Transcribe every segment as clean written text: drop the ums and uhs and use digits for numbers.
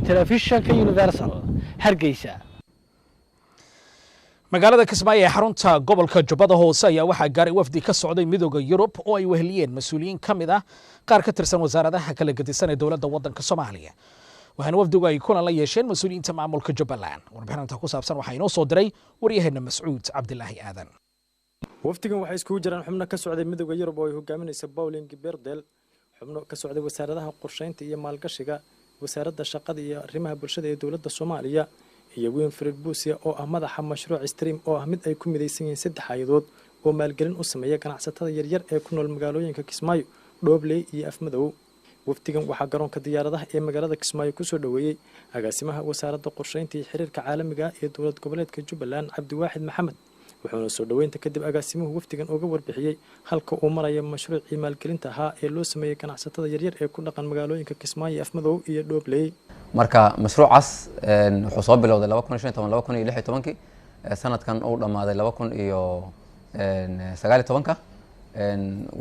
telefishanka Universal Hargeysa. magaalada Kismaayo ee xarunta gobolka Jubbada Hoose ayaa waxaa gaaray wafdi ka socday midowga Yurub oo ay weheliyeen mas'uuliyiin kamid ah qaar ka tirsan wasaaradaha kala gedisan ee dawladda waddanka Soomaaliya. waxaana wafdigu ay kulan la yeesheen mas'uuliyiinta maamulka Jubbaland. warbixinta ku saabsan waxa inoo soo diray waryaheena Mas'uud Cabdilaahi Aadan. wafdigan waxay isku jiraan xubno ka socday midowga Yurub oo ay hogaaminaysa Pauline Geberdel, xubno ka socday wasaaradaha qorsheynta iyo maalgashiga, wasaaradda shaqada iyo arrimaha bulshada ee dawladda Soomaaliya, iyo Winfred Busia oo ah madaxa mashruuca Stream oo ah mid ay ku midaysan yihiin 3 hay'adood oo maalgelin u sameeya ganacsatada yaryar ee ku nool magaalooyinka Kismaayo, Dhobley iyo Afmadow. wafdigan waxaa garoonka diyaaradaha ee magaalada Kismaayo ku soo dhaweeyay agaasimaha wasaaradda qorsheynta iyo xiriirka caalamiga ee dawlad goboleedka Jubbaland Cabdiwaaxid Maxamed. wuxuuna soo dhaweynta kadib agaasimuhu wafdigan uga warbixiyay halka uu marayo mashruucii maalgelinta ahaa ee loo sameeyay ganacsatada yaryar ee ku dhaqan magaalooyinka Kismaayo, Afmadow iyo Dhobley. marka mashruucaas wuxuu soo bilowday 2015 sanadkan uu dhamaaday 2019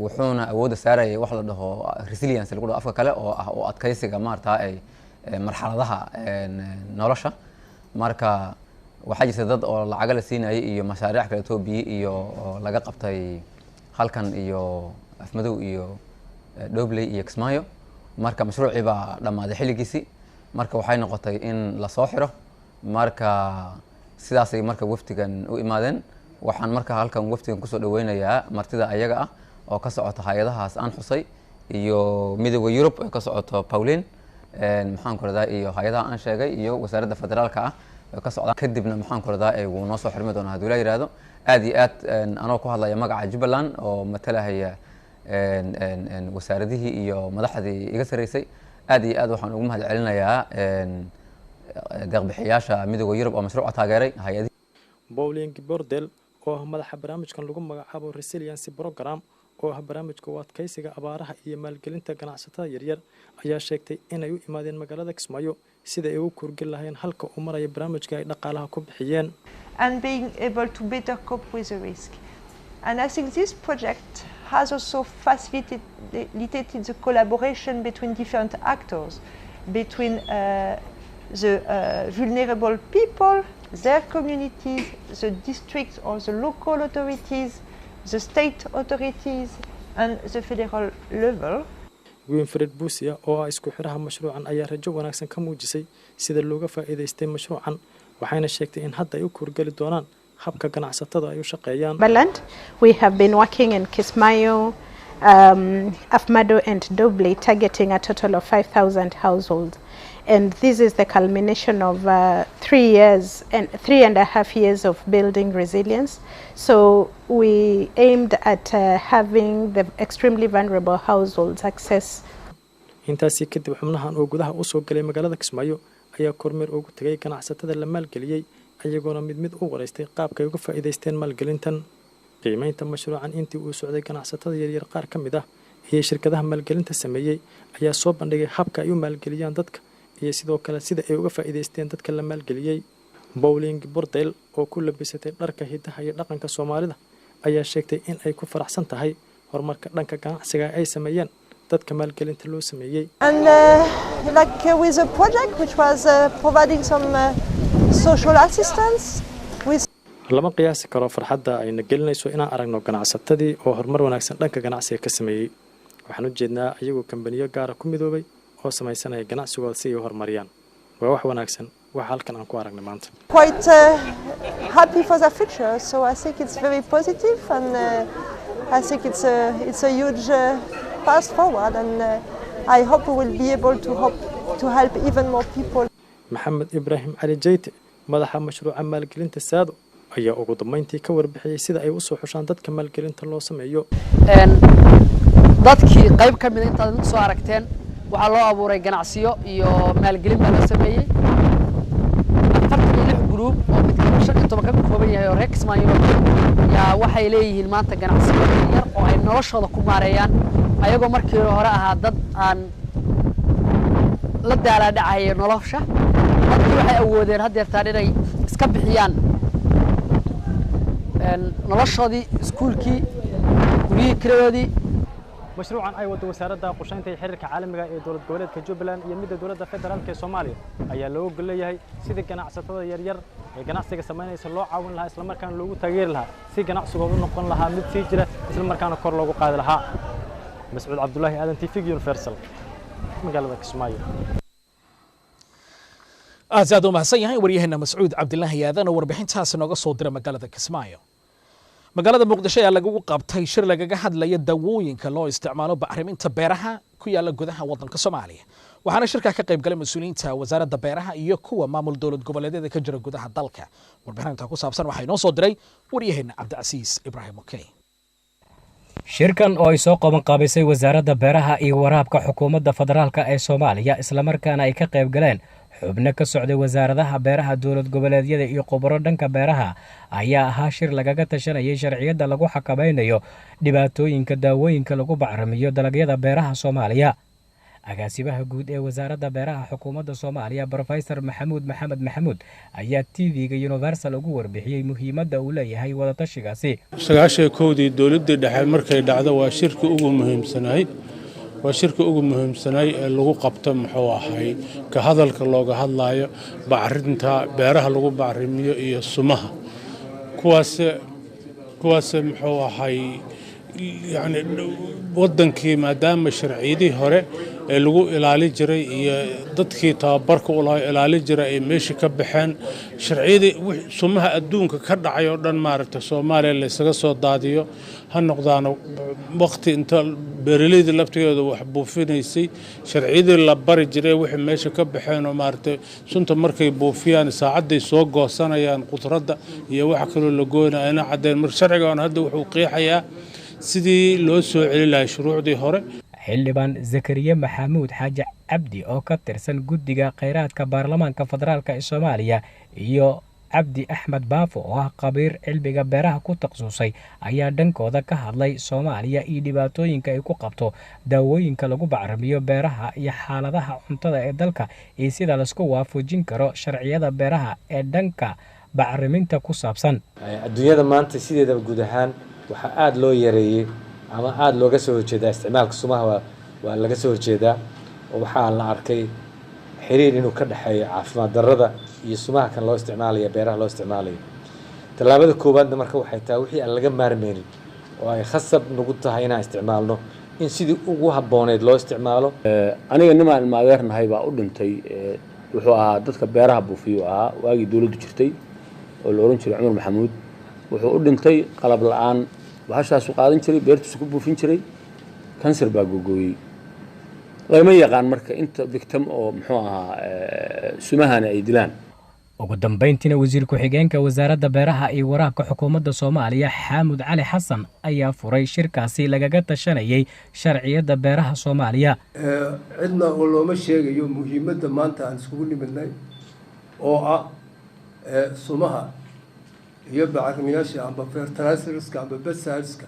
wuxuuna awoodda saarayay wax la dhaho resilience lagu dhaho afka kale oo ah oo adkaysiga maarta ay marxaladaha nolosha. marka waxaa jirta dad oo lacag la siinayay iyo mashaariic kale Itoobiya iyo laga qabtay halkan iyo Afmadow iyo Dhobley iyo Kismaayo. marka mashruucii baa dhamaaday xilligiisii, marka waxay noqotay in la soo xiro. marka sidaas ay marka wafdigan u imaadeen. waxaan marka halkan wafdigan ku soo dhaweynayaa martida ayaga ah oo ka socota hay'adahaas aan xusay iyo midowga Yurub oo ka socoto Pauline maxaan ku radaa iyo hay'adaha aan sheegay iyo wasaaradda federaalka ah oo ka socda. kadibna maxaan ku radaa ay noo soo xirmi doonaa haddii la yiraahdo. aad iyo aad anoo ku hadlaya magaca Jubbaland oo matalahaya wasaaradihii iyo madaxdii iga sareysay. aad iyo aad waxaan ugu mahad celinayaa deeq-bixiyaasha midowga Yurub oo mashruuca taageeray hay'adaha. Pauline Geberdel oo madaxa barnaamijkan lagu magacaabo Resilience Program oo ah barnaamijka u adkaysiga abaaraha iyo maalgelinta ganacsatada yaryar ayaa sheegtay inay u imaadeen magaalada Kismaayo sida ay u kurgel lahayn halka uu marayo barnaamijka ay dhaqaalaha ku bixiyeen. And being able to better cope with the risk. And I think this project has also facilitated the collaboration between different actors, between the vulnerable people, their communities, the districts or the local authorities, the state authorities and the federal level. Winfred Busia oo isku xiraha mashruucan ayaa rajo wanaagsan ka muujisay sida looga faa'iideystay mashruucan, waxayna sheegtay in hadda ay u kurgali doonaan habka ganacsatada ay u shaqeeyaan. We have been working in Kismaayo, Afmadow and Dhobley targeting a total of 5,000 households. And this is the culmination of 3.5 years of building resilience. So we aimed at having the extremely vulnerable households access. intaasi kadib xubnahan oo gudaha u soo galay magaalada Kismaayo ayaa kormeer ugu tagay ganacsatada la maalgeliyay, ayagoona mid u wareystay qaabka ay uga faa'iideysteen maalgelintan. qiimeynta mashruucan intii uu socday ganacsatada yaryar qaar ka mid ah iyo shirkadaha maalgelinta sameeyay ayaa soo bandhigay habka ay u maalgeliyaan dadka iyo sidoo kale sida ay uga faa'iideysteen dadka la maalgeliyay. Pauline Geberdel oo ku labisatay dharka hidaha iyo dhaqanka Soomaalida ayaa sheegtay in ay ku faraxsan tahay horumarka dhanka ganacsiga ay sameeyeen dadka maalgelinta loo sameeyay. And with the project which was providing some social assistance with lama qiyaasi karo farxadda ayna gelinayso inaan aragno ganacsatadii oo horumar wanaagsan dhanka ganacsiga ka sameeyay. waxaan u jeednaa ayagoo kambaniyo gaar ah ku midoobay oo samaysanaya ganacsigooda si ay u horumariyaan. waa wax wanaagsan waxa halkan aan ku aragnay maanta. Quite happy for the future, so I think it's very positive and I think it's a huge path forward and I hope we will be able to help even more people. Maxamed Ibrahim Ali Jayte madaxa mashruuca maalgelinta Saado ayaa ugu dambeyntii ka warbixiyay sida ay u soo xushaan dadka maalgelinta loo sameeyo. dadkii qayb ka mid inta aad soo aragteen waxaa loo abuuray ganacsiyo iyo maalgelin baa loo sameeyay. 46 group oo mid ka shaqo toban ka kooban yahay oo Rex Mayo yaa waxay leeyihiin maanta ganacsiyo yar oo ay noloshooda ku maareeyaan ayagoo markii hore ahaa dad aan la daala dhacay nolosha. dadku waxay awoodeen hadeertaan inay iska bixiyaan noloshoodii iskuulkii guriyii kiradoodii mashruucan ay wado wasaaradda qorsheynta iyo xiriirka caalamiga ee dowlad goboleedka Jubbaland iyo midda dowladda federaalka ee Soomaaliya ayaa loo gol leeyahay sidii ganacsatada yaryar ee ganacsiga sameynaysa loo caawin lahaa isla markaana loogu taageeri lahaa si ganacsigoodu u noqon lahaa mid sii jira isla markaana kor loogu qaadi lahaa Mas'uud Cabdullaahi Aadan TV Universal magaalada Kismaayo aad u mahadsan yahay wariyaheenna Mas'uud Cabdullaahi Aadan oo warbixintaas nooga soo diray magaalada Kismaayo magaalada Muqdisho ayaa lagu qabtay shir lagaga hadlaya dawooyinka loo isticmaalo bacriminta beeraha ku yaala gudaha waddanka Soomaaliya waxaana shirka ka qayb galay mas'uuliyiinta wasaaradda beeraha iyo kuwa maamul dowlad goboleedyada ka jira gudaha dalka warbixinta ku saabsan waxa inoo soo diray wariyaheenna Cabdicasiis Ibraahim Okey shirkan oo ay soo qaban qaabisay wasaaradda beeraha iyo waraabka xukuumadda federaalka ee Soomaaliya isla markaana ay ka qayb galeen xubno ka socday wasaaradaha beeraha dowlad goboleedyada iyo khubaro dhanka beeraha ayaa ahaa shir lagaga tashanayay sharciyada lagu xakameynayo dhibaatooyinka daawooyinka lagu bacrimiyo dalagyada beeraha Soomaaliya agaasimaha guud ee wasaaradda beeraha xukuumadda Soomaaliya Professor Maxamed Maxamuud ayaa TV-ga Universal ugu warbixiyay muhiimadda uu leeyahay wada tashigaasi 91 dowladda dhexe markay dhacdo waa shirka ugu muhiimsanay ee lagu qabto muxuu ahay ka hadalka looga hadlayo bacrinta beeraha lagu bacrimiyo iyo sumaha kuwaas muxuu ahay yani wadankii maadaama sharciyadii hore ee lagu ilaali jiray iyo dadkii tababarka u lahaa ilaali jiray ay meesha ka baxeen sharciyadii sumaha adduunka ka dhacay oo dhan maaragtay Soomaaliya la isaga soo daadiyo ha noqdaan waqti inta beeraleyda laftigooda wax buufinaysay sharciyadii la bari jiray wixii meesha ka baxeen oo maaragtay sunta markay buufiyaan saacaday soo goosanayaan qudradda iyo wax kale la gooynaayna cadeen mar sharcigan hadda wuxuu qeexayaa sidii loo soo celin lahaa shuruucdii hore xildhibaan Zakariya Maxamuud Xaaji Cabdi oo ka tirsan guddiga kheyraadka baarlamaanka federaalka ee Soomaaliya iyo Cabdi Axmed Baafo oo ah qabiir cilmiga beeraha ku takhasusay ayaa dhankooda ka hadlay Soomaaliya iyo dhibaatooyinka ay ku qabto daawooyinka lagu bacrimiyo beeraha iyo xaaladaha cuntada ee dalka iyo sida la isku waafajin karo sharciyada beeraha ee dhanka bacriminta ku saabsan adduunyada maanta sideeda guud ahaan waxa aad loo yareeyay ama aad looga soo horjeedaa isticmaalka sumaha waa laga soo horjeedaa oo waxa la arkay xiriir inuu ka dhaxeeyo caafimaad darrada iyo sumaha kan loo isticmaalayo beeraha loo isticmaalayo talaabada koowaadna marka waxay tahay wixii aan laga maarmeynin oo ay khasab nagu tahay inaan isticmaalno in sidii ugu habbooneed loo isticmaalo aniga nimaan ilmaadeernahay baa u dhintay wuxuu ahaa dadka beeraha buufiyo ahaa waagii dowladdu jirtay oo la oran jiray Cumar Maxamuud wuxuu u dhintay qalab la'aan bahashaas u qaadan jiray beertiisa ku buufin jiray kansar baa googooyay lama yaqaan marka inta victim oo muxuu ahaa sumahana ay dilaan ugu dambeyntiina wasiir ku-xigeenka wasaaradda beeraha iyo waraabka xukuumadda Soomaaliya Xaamud Cali Xasan ayaa furay shirkaasi lagaga tashanayay sharciyada beeraha Soomaaliya cidna oo looma sheegayo muhiimadda maanta aan iskugu nimidnay oo ah sumaha iyo bacrimiyaasha amba fertilizerska amba pesticideska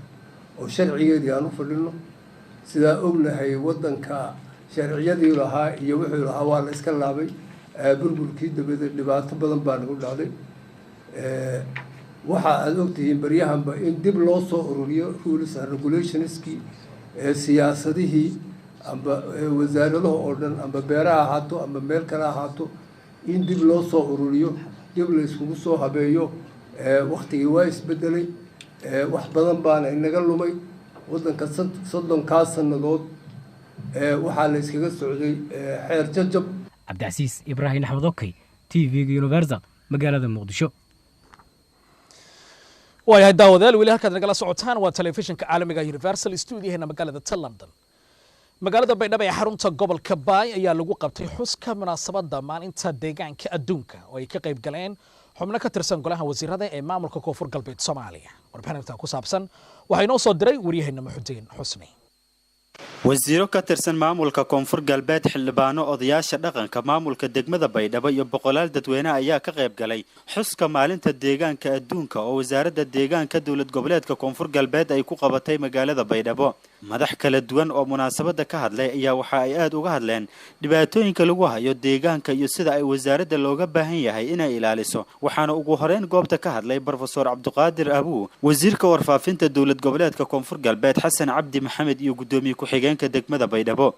oo sharcigeedii aan u fadhino sidaa ognahay waddanka sharciyadii lahaa iyo wixii lahaa waa la iska laabay burburkii dabadeed dhibaato badan baa nagu dhacday waxa aad ogtihiin baryahanba in dib loo soo ururiyo rules and regulationskii siyaasadihii amba wasaaradaha oo dhan amba beeraha ahaato amba meel kale ahaato in dib loo soo ururiyo dib la iskugu soo habeeyo waqtigii waa isbedelay wax badan baana inaga lumay waddanka 30 sannadood waxaa la iskaga socday xeer jajab Cabdicasiis Ibraahim Axmed Okey TV-ga Universal magaalada Muqdisho waayahay daawadayaal weli halkaad nagala socotaan waa telefishinka caalamiga Universal Studio-heena magaalada London magaalada Baydhabo ee xarunta gobolka Baay ayaa lagu qabtay xuska munaasabadda maalinta deegaanka adduunka oo ay ka qayb galeen xubno ka tirsan golaha wasiirada ee maamulka koonfur galbeed Soomaaliya warbixinta ku saabsan waxa inoo soo diray wariyaheenna Maxuudin Xusni wasiiro ka tirsan maamulka koonfur galbeed xildhibaano odayaasha dhaqanka maamulka degmada Baydhabo iyo boqolaal dadweyne ayaa ka qayb galay xuska maalinta deegaanka adduunka oo wasaaradda deegaanka dowlad goboleedka koonfur galbeed ay ku qabatay magaalada Baydhabo madax kala duwan oo munaasabada ka hadlay ayaa waxa ay aad uga hadleen dhibaatooyinka lagu hayo deegaanka iyo sida ay wasaaradda looga baahan yahay inay ilaaliso waxaana ugu horeyn goobta ka hadlay Professor Cabdiqaadir Abu wasiirka warfaafinta dawlad goboleedka Koonfur Galbeed Xasan Cabdi Maxamed iyo gudoomiye ku-xigeenka degmada Baydhabo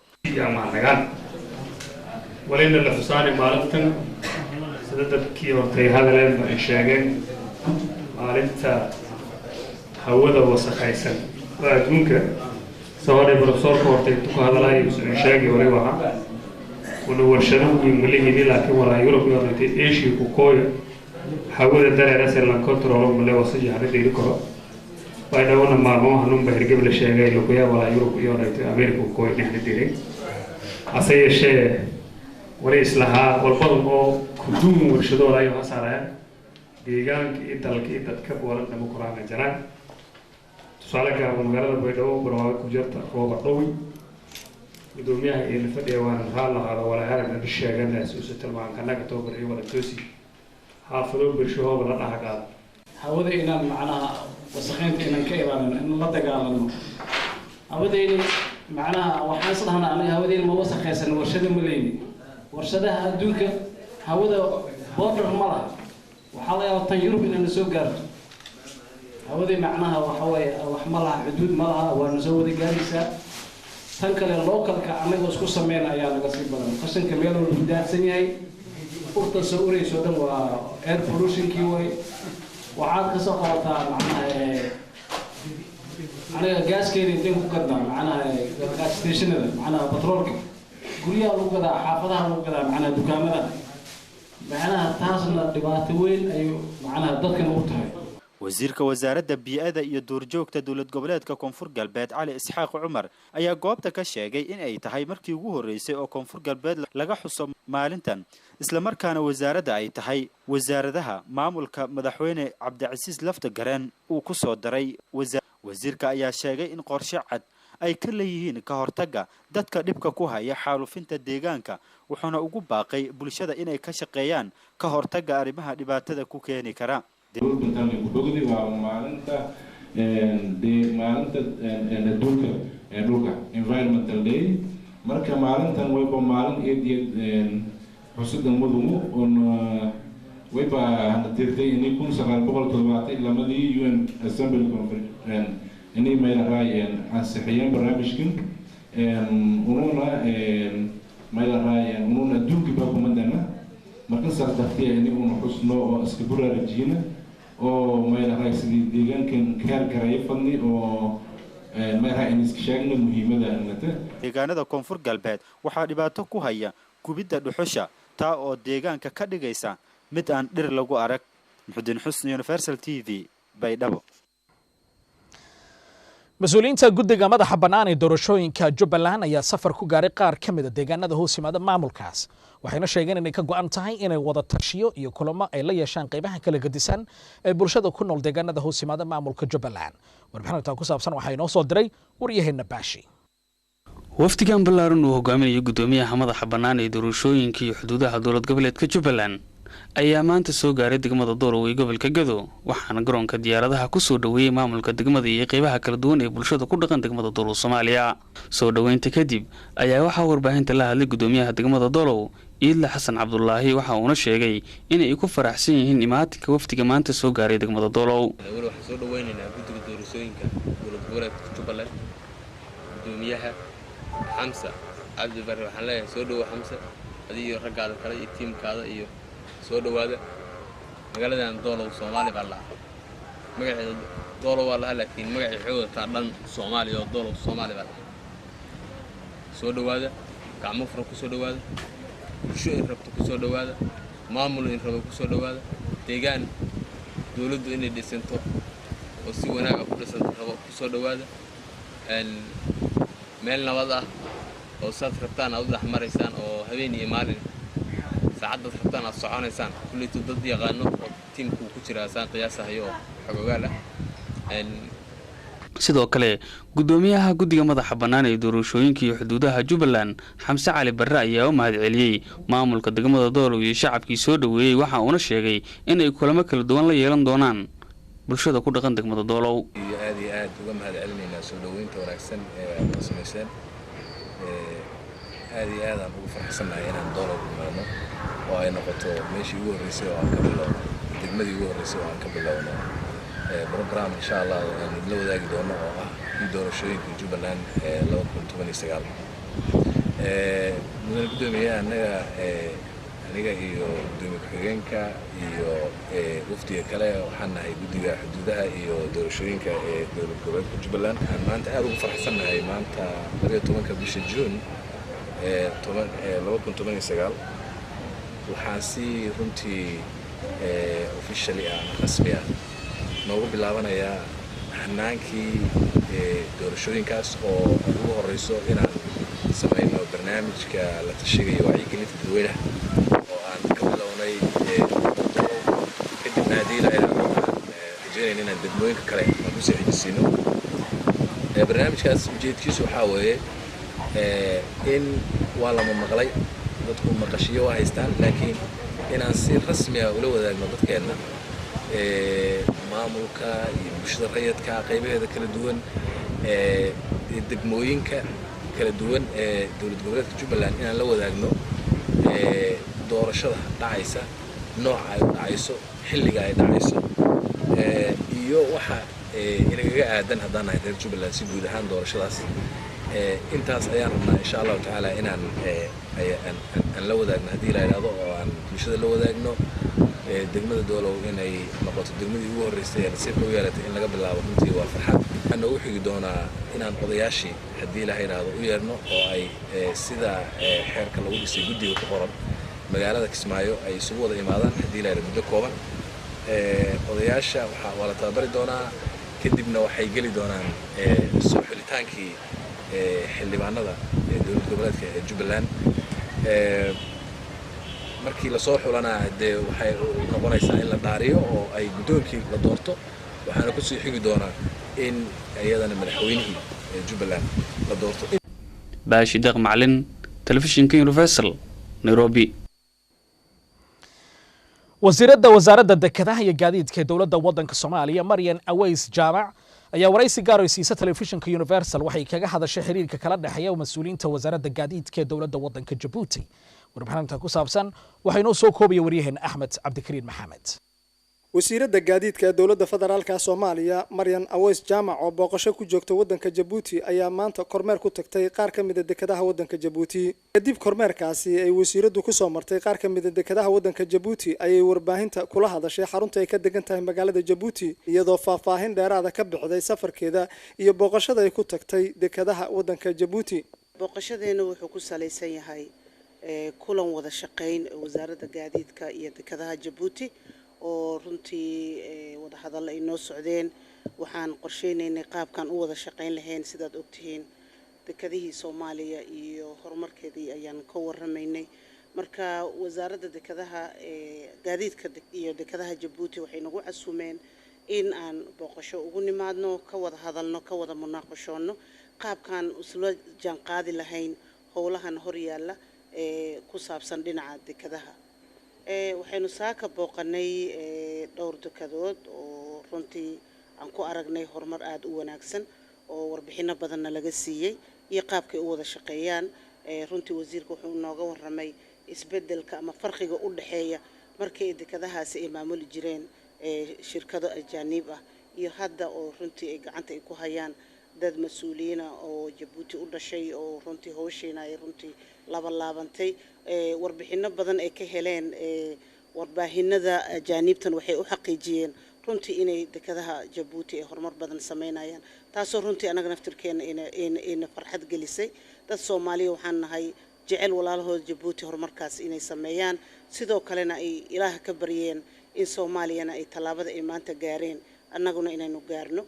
ولين الحصاني مالتن سدد كي ورتي هذا لين شاقين مالتا هودا وسخايسن وادونك سوالي بروفيسور كورتي تكو هذا لا يسون شاقي ولي وها ولو ورشدو يمليه دي لكن ولا يوروب يورتي ايشي كوكوي هودا داري راسل لان كنترولو ملي وسجي هذا ديري كرو بايداونا مالمو هنوم بهرقب لشاقي لكويا ولا يوروب يورتي امريكا كوكوي نحن ديري أسيء شيء وليس لها والفضل هو كدوم ورشدور أيها صارها ديجان كإدلك إدتك ولا ديمقراطية جرا سؤالك عن مجرد بيدو برواق كجرت روض قوي بدوميها إلى فدي وان هذا ولا هذا بالشيء جنة سوسة المعن كنا كتوبر إيه ولا توسي حافظوا برشوا ولا نحقاد هذا إن معنا وسخنت إن كيران إن لا تقالنا هذا إن معناها وحنا هنا عليها هذه المواسخ خيسن ورشة مليني ورشدها الدنيا هذا بودر مرة وحلا يطيروا من النسوق قرد هذا معناها وحوي وحملها حدود مرة ونسوي ذي جالسة تنقل اللوكل كعمل وسكو سمينا يا نقصي بدن قسم كميل والبداية سنية وقت سوري سودان وإير بولوشن كيوي وعاد قصة قاطع معناها أنا جاز كيري تيجي كذا معنا جاز ستيشن معنا بترول قوليا لو كذا حافظها لو كذا معنا دكاننا معنا تاسنا دباتوين أيو معنا ضدك نورتها wasiirka wasaaradda bii'ada iyo duurjoogta dawlad goboleedka Koonfur Galbeed Cali Isxaaq Cumar ayaa goobta ka sheegay in ay tahay markii ugu horeysay oo Koonfur Galbeed laga xuso maalintan isla markaana wasaaradda ay tahay wasaaradaha maamulka madaxweyne Cabdicasiis Laftagareen uu ku soo daray wasiirka ayaa sheegay in qorshe cad ay ka leeyihiin ka hortagga dadka dhibka ku haya xaalufinta deegaanka wuxuuna ugu baaqay bulshada inay ka shaqeeyaan ka hortagga arrimaha dhibaatada ku keeni kara gudogdi waa maalinta dhulka environmental day marka maalintan wayba maalin eed xusudan mudumu on wayba hantirtay inay 1970 lamadii UN Assembly Conference inay meelahaayeen ansixiyeen barnaamijkan ununa meelahaayeen ununa adduunka baa kumadana markan saas dartiya inay unu xusno oo iska buraarajiyna oo meelahaay sidii deegaankan kaar garaya fadni oo meelaha in iska sheegna muhiimada annata deegaanada Koonfur Galbeed waxaa dhibaato ku haya gubidda dhuxusha taa oo deegaanka ka dhigaysa mid aan dhir lagu arag Muxuddin Xusni Universal TV Baydhabo mas-uuliyiinta guddiga madaxa bannaan ee doorashooyinka Jubbaland ayaa safar ku gaaray qaar ka mid ah deegaanada hoos yimaada maamulkaas waxayna sheegeen inay ka go'an tahay inay wada tashiyo iyo kulamo ay la yeeshaan qaybaha kala gedisan ee bulshada ku nool deegaanada hoos yimaada maamulka Jubbaland warbixinta ku saabsan waxay noo soo diray waryaheena Baashi wafdigan ballaaran uu hogaaminayo gudoomiyaha madaxa bannaan ee doorashooyinka iyo xuduudaha dowlad goboleedka Jubbaland ayaa maanta soo gaaray degmada Doolow ee gobolka Gado waxaana garoonka diyaaradaha ku soo dhaweeyay maamulka degmada iyo qaybaha kala duwan ee bulshada ku dhaqan degmada Doolow Soomaaliya soo dhaweynta kadib ayaa waxa warbaahinta la hadlay gudoomiyaha degmada Doolow Iidla Xasan Cabdullaahi waxa uu sheegay in ay ku faraxsan yihiin imaatinka wafdiga maanta soo gaaray degmada Doolow waxaan soo dhaweynaynaa guddiga doorashooyinka dowlad goboleedka Jubbaland gudoomiyaha Xamsa Cabdi Barre waxaan leeyahay soo dhawo Xamsa adiga raggaada kale iyo tiimkaada iyo soo dhawaada magaaladan Doolow Soomaali baa la magaceeda Doolow waa la laakiin magaceeda ta dhan Soomaali oo Doolow Soomaali baa soo dhawaada gacmo furan ku soo dhawaada bulsho in rabto ku soo dhawaada maamul in rabo ku soo dhawaada deegaan dawladdu inay dhisanto oo si wanaag ah ku dhisanto rabo ku soo dhawaada meel nabad ah oo saad rabtaan aad dhex maraysaan oo habeen iyo maalin saacadaad rabtaan aad soconaysaan kulliitu dad yaqaano oo tiimku ku jira saan qiyaasahayo xogogaal ah sidoo kale gudoomiyaha guddiga madaxa bannaan ee doorashooyinka iyo xuduudaha Jubbaland Xamse Cali Barre ayaa u mahadceliyay maamulka degmada Doolow iyo shacabkii soo dhaweeyay waxa uu sheegay in ay kulamo kala duwan la yeelan doonaan bulshada ku dhaqan degmada doolow iyo aad uga mahadcelinaynaa soo dhaweynta wanaagsan ee aad noo samayseen aad aan ugu faraxsanahay inaan doolow imaano oo ay noqoto meeshii ugu horreysay oo aan ka bilowno degmadii ugu horreysay oo aan ka bilowno program insha Allah aan la wadaagi doono oo ah doorashooyinka Jubbaland 2019 mudane gudoomiyaha aniga iyo gudoomiye ku-xigeenka iyo wafdiga kale waxaan nahay guddiga xuduudaha iyo doorashooyinka ee dowlad goboleedka Jubbaland aan maanta aad ugu faraxsanahay maanta 12 bisha June 2019 waxaan si runtii officially rasmi ah noogu bilaabanayaa hanaankii doorashooyinkaas oo ugu horeyso inaan samayno barnaamijka la tashiga iyo wacyigelinta dadweynaha oo aan ka bilownay kadibna haddii la yidhaahdo waxaan rajeynayna inaan degmooyinka kale aan kusii xijisiino barnaamijkaas ujeedkiisu waxaa weeye in waa lama maqlay dadku maqashiyo waa haystaan laakiin inaan si rasmi ah ula wadaagno dadkeenna maamulka iyo bulshada rayidka qaybaheeda kala duwan degmooyinka kala duwan ee dowlad goboleedka Jubbaland inaan la wadaagno doorashada dhacaysa nooca ay dhacayso xilliga ay dhacayso iyo waxa inaga aadan haddaan nahay reer Jubbaland si guud ahaan doorashadaas intaas ayaan rabnaa insha Allah taala inaan la wadaagno haddii la yiraahdo oo aan bulshada la wadaagno degmada doolow inay noqoto degmadii ugu horreysay ee nasiibka u yeelatay in laga bilaabo runtii waa farxad waxaan ugu xigi doonaa inaan odayaashii haddii la yiraahdo u yeerno oo ay sida xeerka lagu dhisay guddiga ku qoran magaalada Kismaayo ay isugu wada imaadaan haddii la yiraahdo muddo kooban odayaasha waa la tababari doonaa kadibna waxay geli doonaan soo xulitaankii xildhibaanada dowlad goboleedka ee Jubbaland markii la soo xulanaa dee waxay noqonaysaa in la dhaariyo oo ay guddoonkii la doorto waxaana ku sii xigi doonaa in iyadana madaxweynihii Jubbaland la doorto baashi deeq macalin telefishinka Universal Nairobi wasaaradda dekedaha iyo gaadiidka dowladda waddanka Soomaaliya Maryan Aways Jaamac ayaa waraysi gaar ah siisa telefishinka Universal waxay kaga hadashay xiriirka kala dhaxeeya mas'uuliyiinta wasaaradda gaadiidka dowladda waddanka Djibouti warbixinta ku saabsan waxay noo soo koobaya wariyaheen Axmed Cabdikariin Maxamed wasiiradda gaadiidka ee dowladda federaalka Soomaaliya Maryan Aways Jaamac oo booqasho ku joogta waddanka Djibouti ayaa maanta kormeer ku tagtay qaar ka mid ah dekedaha waddanka Djibouti kadib kormeerkaasi ay wasiiraddu ku soo martay qaar ka mid ah dekedaha waddanka Djibouti ayay warbaahinta kula hadashay xarunta ay ka degan tahay magaalada Djibouti iyadoo faahfaahin dheeraad ka bixday safarkeeda iyo booqashada ay ku tagtay dekedaha waddanka Djibouti booqashadeena wuxuu ku saleysan yahay kulan wada shaqeyn wasaaradda gaadiidka iyo dekedaha Djibouti oo runtii wada hadal ay noo socdeen waxaan qorsheynaynay qaabkan u wada shaqeyn lahayn sidaad ogtihiin dekadihii Soomaaliya iyo horumarkeedii ayaan ka warramaynay marka wasaaradda dekedaha gaadiidka iyo dekedaha Djibouti waxay nagu casuumeen in aan booqasho ugu nimaadno ka wada hadalno ka wada munaaqashoono qaabkan isla jaan qaadi lahayn howlahan hor yaalla ku saabsan dhinaca dekedaha waxaynu saaka booqanay dhowr dekedood oo runtii aan ku aragnay horumar aad u wanaagsan oo warbixino badanna laga siiyey iyo qaabkay u wada shaqeeyaan runtii wasiirku wuxuu nooga warramay isbeddelka ama farqiga u dhaxeeya markii dekedahaasi ay maamuli jireen shirkado ajaanib ah iyo hadda oo runtii ay gacanta ay ku hayaan dad mas'uuliyiin ah oo Djibouti u dhashay oo runtii hawsheena ay runtii laabantay warbixino badan ay ka heleen warbaahinada ajaanibtan waxay u xaqiijiyeen runtii inay dekedaha Djibouti ay horumar badan sameynayaan taasoo runtii anaga naftirkeena in farxad gelisay dad Soomaaliya waxaan nahay jecel walaalahooda Djibouti horumarkaas inay sameeyaan sidoo kalena ay Ilaah ka baryeen in Soomaaliyana ay talaabada ay maanta gaareen annaguna inaynu gaarno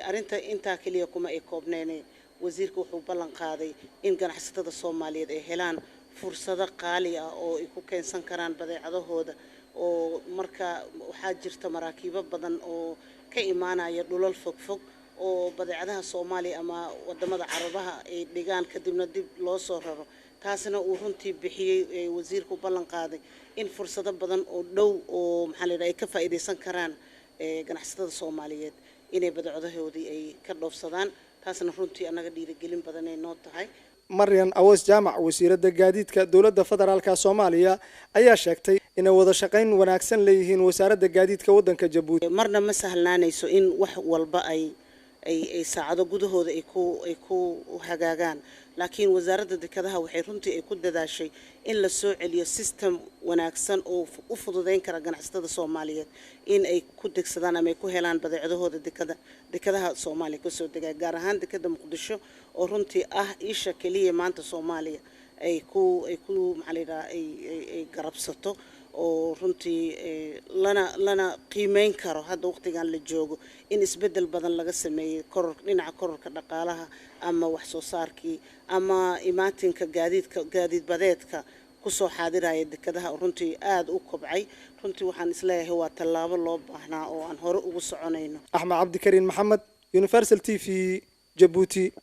arinta inta kaliya kuma ay koobneen wasiirku wuxuu ballan qaaday in ganacsatada Soomaaliyeed ay helaan fursado qaali ah oo ay ku keensan karaan badeecadahooda oo marka waxaa jirta maraakiibo badan oo ka imaanaya dhulal fogfog oo badeecadaha Soomaaliya ama wadamada Carabaha ay dhigaan kadibna dib loo soo raro taasina uu runtii bixiyay wasiirku ballan qaaday in fursado badan oo dhow oo maxaa la yiraahdaa ay ka faa'iideysan karaan ganacsatada Soomaaliyeed inay badeecadoodii ay ka dhoofsadaan taasna runtii anaga dhiirigelin badan ay noo tahay. Maryan Awas Jaamac wasiiradda gaadiidka dowladda federaalka Soomaaliya ayaa sheegtay inay wada shaqayn wanaagsan leeyihiin wasaaradda gaadiidka waddanka Jabuuti. Marna ma sahlanaanayso in wax walba ay saacado gudahooda ay ku hagaagaan, laakiin wasaaradda dekedaha waxay runtii ay ku dadaashay in la soo celiyo system wanaagsan oo u fududeyn kara ganacsatada Soomaaliyeed in ay ku degsadaan ama ay ku helaan badeecadahooda dekedaha Soomaaliya ka soo degaa, gaar ahaan dekeda Muqdisho oo runtii ah isha kaliya maanta Soomaaliya ay ku garabsato oo runtii lana qiimeyn karo hadda waqtigan la joogo in isbedel badan laga sameeyay dhinaca kororka dhaqaalaha ama wax soo saarkii ama imaatinka gaadiid badeedka kusoo xaadiraya dekedaha runtii aad u kobcay. runtii waxaan isleeyahay waa tallaabo loo baahnaa oo aan hore ugu soconayno. Axmed Cabdikariin Maxamed, Universal TV, Jabuuti.